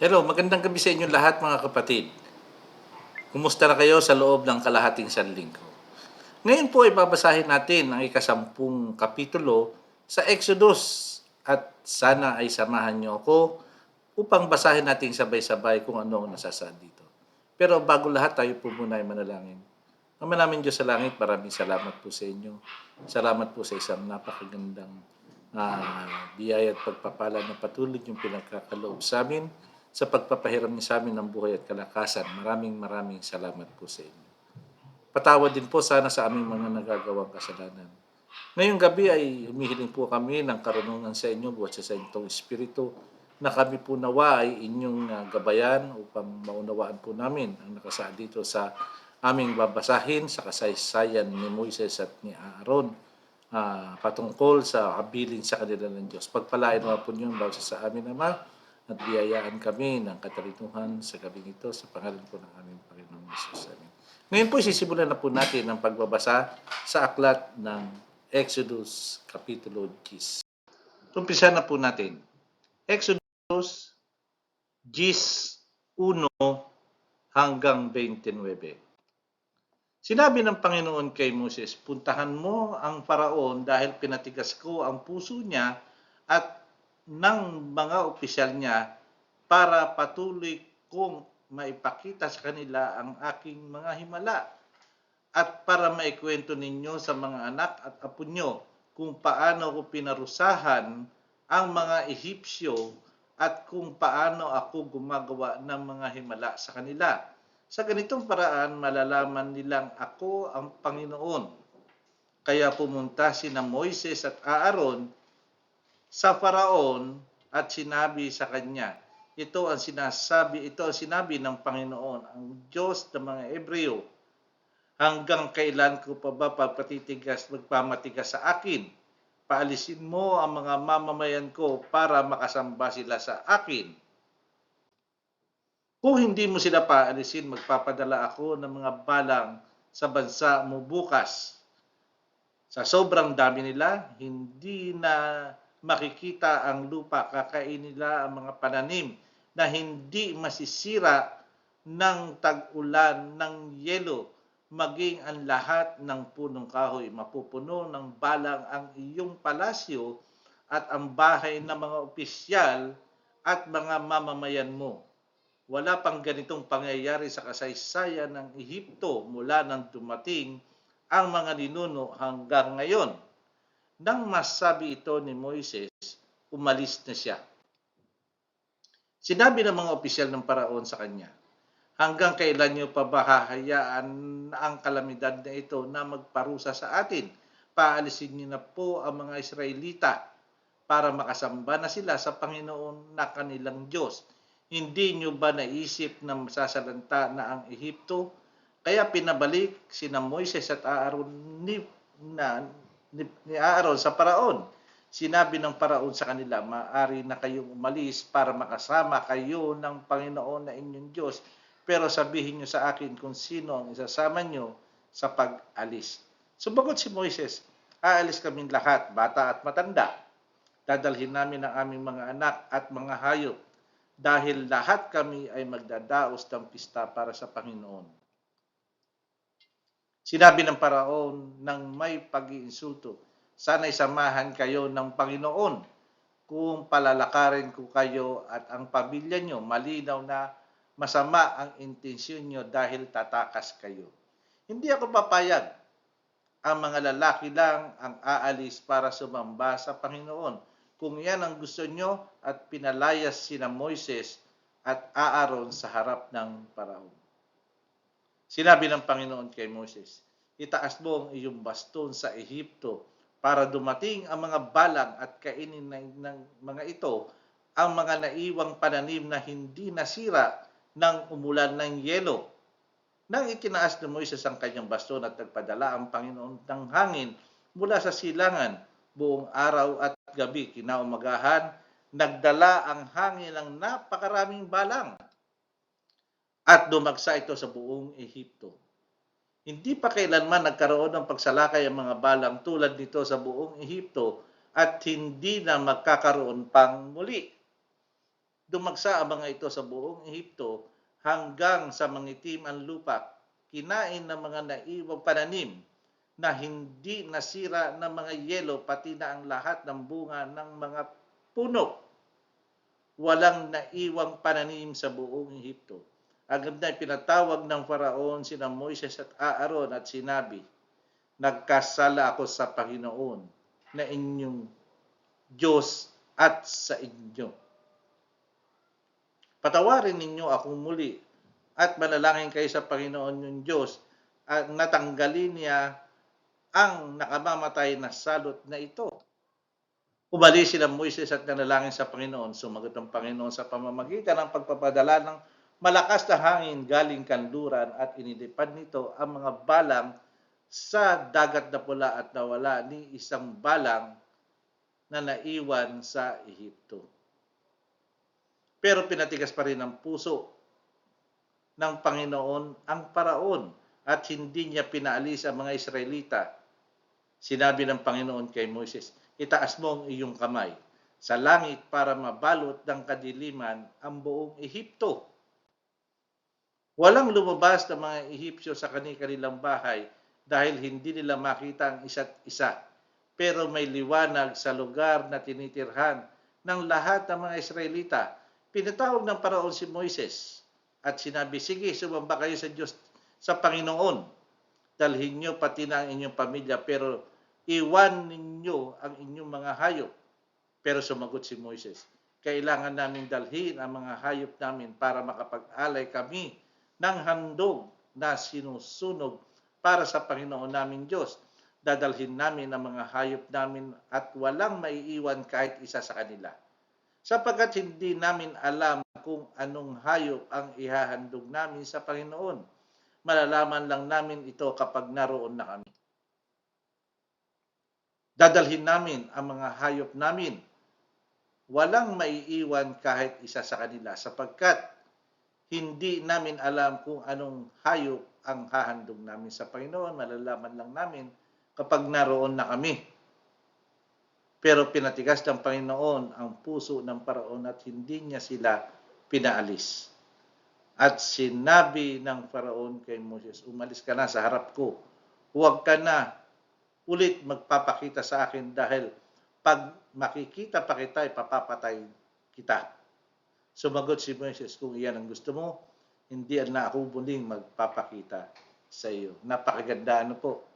Hello, magandang gabi sa inyo lahat mga kapatid. Kumusta na kayo sa loob ng kalahating sanlinggo? Ngayon po ay babasahin natin ang ikasampung kapitulo sa Exodus at sana ay samahan niyo ako upang basahin natin sabay-sabay kung ano ang nasasaad dito. Pero bago lahat tayo po muna ay manalangin. Ama namin Diyos sa langit, maraming salamat po sa inyo. Salamat po sa isang napakagandang biyaya at pagpapala na patuloy yung pinagkakaloob sa amin sa pagpapahiram niyo sa amin ng buhay at kalakasan. Maraming salamat po sa inyo. Patawad din po sana sa aming mga nagagawang kasalanan. Ngayong gabi ay humihiling po kami ng karunungan sa inyo buhat sa inyong Espiritu na kami po nawa ay inyong gabayan upang maunawaan po namin ang nakasaad dito sa aming babasahin sa kasaysayan ni Moises at ni Aaron patungkol sa habilin sa kanila ng Diyos. Pagpalain naman po niyo bawat sa amin, Ama, at biyayaan kami ng katalinuhan sa gabing ito sa pangalan po ng aming Panginoong Jesus. Amen. Ngayon po, sisimulan na po natin ang pagbabasa sa aklat ng Exodus Kapitulo 10. Umpisa na po natin. Exodus 10:1 hanggang 29. Sinabi ng Panginoon kay Moses, puntahan mo ang Paraon dahil pinatigas ko ang puso niya at ng mga opisyal niya para patuloy kong maipakita sa kanila ang aking mga himala at para maikwento ninyo sa mga anak at apo nyo kung paano ko pinarusahan ang mga Ehipsyo at kung paano ako gumagawa ng mga himala sa kanila. Sa ganitong paraan, malalaman nilang ako ang Panginoon. Kaya pumunta sina Moises at Aaron sa Faraon at sinabi sa kanya, ito ang sinabi ng Panginoon, ang Diyos ng mga Hebreo, hanggang kailan ko pa ba magpamatigas sa akin? Paalisin mo ang mga mamamayan ko para makasamba sila sa akin. Kung hindi mo sila paalisin, magpapadala ako ng mga balang sa bansa mo bukas. Sa sobrang dami nila, hindi na makikita ang lupa, kakain nila ang mga pananim na hindi masisira ng tag-ulan ng yelo, maging ang lahat ng punong kahoy mapupuno ng balang ang iyong palasyo at ang bahay ng mga opisyal at mga mamamayan mo. Wala pang ganitong pangyayari sa kasaysayan ng Ehipto mula nang dumating ang mga ninuno hanggang ngayon. Nang masabi ito ni Moises, umalis na siya. Sinabi ng mga opisyal ng Paraon sa kanya, hanggang kailan niyo pa ba hahayaan ang kalamidad na ito na magparusa sa atin? Paalisin niyo na po ang mga Israelita para makasamba na sila sa Panginoon na kanilang Diyos. Hindi nyo ba naisip na masasalanta na ang Ehipto? Kaya pinabalik sina Moises at Aaron ni Aaron sa Paraon. Sinabi ng Paraon sa kanila, maaari na kayong umalis para makasama kayo ng Panginoon na inyong Diyos. Pero sabihin nyo sa akin kung sino ang isasama nyo sa pag-alis. Sumagot si Moises, aalis kaming lahat, bata at matanda. Dadalhin namin ang aming mga anak at mga hayop dahil lahat kami ay magdadaos ng pista para sa Panginoon. Sinabi ng Paraon ng may pag-iinsulto, sana'y samahan kayo ng Panginoon kung palalakarin ko kayo at ang pamilya nyo, malinaw na masama ang intensyon nyo dahil tatakas kayo. Hindi ako papayag. Ang mga lalaki lang ang aalis para sumamba sa Panginoon. Kung yan ang gusto nyo at pinalayas sina Moises at Aaron sa harap ng Paraon. Sinabi ng Panginoon kay Moses, itaas mo ang iyong baston sa Ehipto para dumating ang mga balang at kainin ng mga ito ang mga naiwang pananim na hindi nasira ng umulan ng yelo. Nang itinaas ni Moises ang kanyang baston at nagpadala ang Panginoon ng hangin mula sa silangan buong araw at gabi, kinaumagahan, nagdala ang hangin ng napakaraming balang at dumagsa ito sa buong Ehipto. Hindi pa kailanman nagkaroon ng pagsalakay ang mga balang tulad nito sa buong Ehipto at hindi na magkakaroon pang muli. Dumagsa ang mga ito sa buong Ehipto hanggang sa mangitim ang lupa, kinain ng mga naiwang pananim na hindi nasira ng mga yelo, pati na ang lahat ng bunga ng mga puno. Walang naiwang pananim sa buong Ehipto. Agad na pinatawag ng Faraon sina Moises at Aaron at sinabi, nagkasala ako sa Panginoon na inyong Diyos at sa inyo. Patawarin ninyo ako muli at manalangin kayo sa Panginoon yung Diyos at natanggalin niya ang nakamamatay na salot na ito. Umalis sila Moises at nanalangin sa Panginoon. Sumagot ang Panginoon sa pamamagitan ng pagpapadala ng malakas na hangin galing kanluran at inilipad nito ang mga balang sa dagat na pula at nawala ni isang balang na naiwan sa Ehipto. Pero pinatigas pa rin ang puso ng Panginoon ang Paraon at hindi niya pinaalis ang mga Israelita. Sinabi ng Panginoon kay Moises, itaas mo ang iyong kamay sa langit para mabalot ng kadiliman ang buong Ehipto. Walang lumabas ng mga Ehipsyo sa kanilang bahay dahil hindi nila makita ang isa't isa. Pero may liwanag sa lugar na tinitirhan ng lahat ng mga Israelita. Pinatawag ng Paraon si Moises at sinabi, sige, sumamba kayo sa Diyos, sa Panginoon. Dalhin niyo pati na ang inyong pamilya, pero iwan ninyo ang inyong mga hayop. Pero sumagot si Moises, kailangan namin dalhin ang mga hayop namin para makapag-alay kami ng handog na sinusunog para sa Panginoon namin Diyos. Dadalhin namin ang mga hayop namin at walang maiiwan kahit isa sa kanila. Sapagkat hindi namin alam kung anong hayop ang ihahandog namin sa Panginoon. Malalaman lang namin ito kapag naroon na kami. Dadalhin namin ang mga hayop namin. Walang maiiwan kahit isa sa kanila sapagkat hindi namin alam kung anong hayop ang hahandog namin sa Panginoon. Malalaman lang namin kapag naroon na kami. Pero pinatigas ng Panginoon ang puso ng Paraon at hindi niya sila pinaalis. At sinabi ng Paraon kay Moses, umalis ka na sa harap ko. Huwag ka na ulit magpapakita sa akin dahil pag makikita pa kita, ipapapatay kita. Sumagot si Moses, kung iyan ang gusto mo, hindi na ako muling magpapakita sa iyo. Napakaganda ano po.